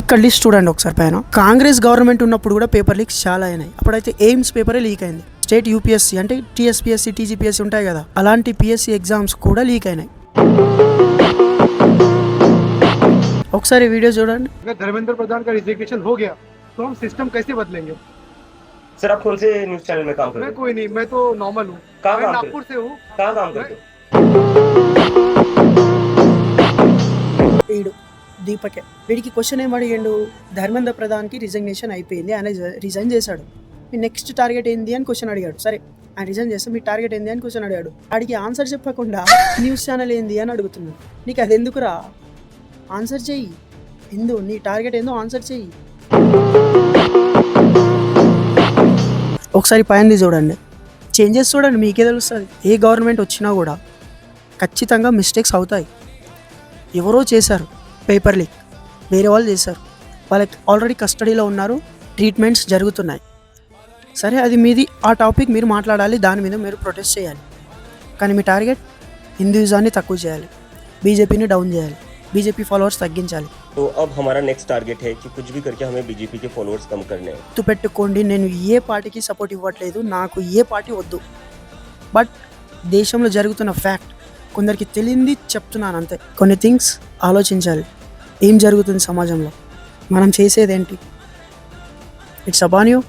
ఇక్కడ లిస్ట్ చూడండి ఒకసారి పైన. కాంగ్రెస్ గవర్నమెంట్ ఉన్నప్పుడు కూడా పేపర్ లీక్స్ చాలా అయినాయి. అప్పుడైతే ఎయిమ్స్ పేపరే లీక్ అయింది. స్టేట్ యూపీఎస్సీ అంటే టీఎస్పీఎస్సీ టీజీపీఎస్సీ ఉంటాయి కదా, అలాంటి పిఎస్సీ ఎగ్జామ్స్ కూడా లీక్ అయినాయి. ఒకసారి వీడియో చూడండి. धर्मेंद्र प्रधान का रिजिग्नेशन हो गया तो हम सिस्टम कैसे बदलेंगे? सर आप कौन से न्यूज चैनल में काम करते मैं हो? कोई नहीं, मैं तो नॉर्मल हूँ, कहाँ मैं काम नागपुर से हूँ। कहाँ काम करते हो? వీడు దీపకే, వీడికి క్వశ్చన్ ఏం అడిగిండు, ధర్మేంద్ర ప్రధాన్కి రిజిగ్నేషన్ అయిపోయింది, ఆయన రిజైన్ చేశాడు, మీ నెక్స్ట్ టార్గెట్ ఏంది అని క్వశ్చన్ అడిగాడు. సరే ఆయన రిజైన్ చేస్తే మీ టార్గెట్ ఏంది అని క్వశ్చన్ అడిగాడు. వాడికి ఆన్సర్ చెప్పకుండా న్యూస్ ఛానల్ ఏంది అని అడుగుతున్నాడు. నీకు అది ఎందుకురా, ఆన్సర్ చెయ్యి, నీ టార్గెట్ ఏందో ఆన్సర్ చెయ్యి. ఒకసారి పైనది చూడండి, చేంజెస్ చూడండి, మీకే తెలుస్తుంది. ఏ గవర్నమెంట్ వచ్చినా కూడా ఖచ్చితంగా మిస్టేక్స్ అవుతాయి. ఎవరో చేశారు పేపర్ లీక్, వేరే వాళ్ళు చేశారు, వాళ్ళకి ఆల్రెడీ కస్టడీలో ఉన్నారు, ట్రీట్మెంట్స్ జరుగుతున్నాయి. సరే అది మీది, ఆ టాపిక్ మీరు మాట్లాడాలి, దాని మీద మీరు ప్రొటెస్ట్ చేయాలి. కానీ మీ టార్గెట్ హిందూయిజాన్ని తక్కువ చేయాలి, బీజేపీని డౌన్ చేయాలి, బీజేపీ ఫాలోవర్స్ తగ్గించాలి. तो अब हमारा नेक्स्ट टारगेट है कि कुछ भी करके हमें बीजेपी के फॉलोअर्स कम करने हैं. గుర్తుపెట్టుకోండి, నేను ఏ పార్టీకి సపోర్ట్ ఇవ్వట్లేదు, నాకు ఏ పార్టీ వద్దు. బట్ దేశంలో జరుగుతున్న ఫ్యాక్ట్ కొందరికి తెలియంది చెప్తున్నాను అంతే. కొన్ని థింగ్స్ ఆలోచించాలి, ఏం జరుగుతుంది సమాజంలో, మనం చేసేదేంటి. It's Aban you.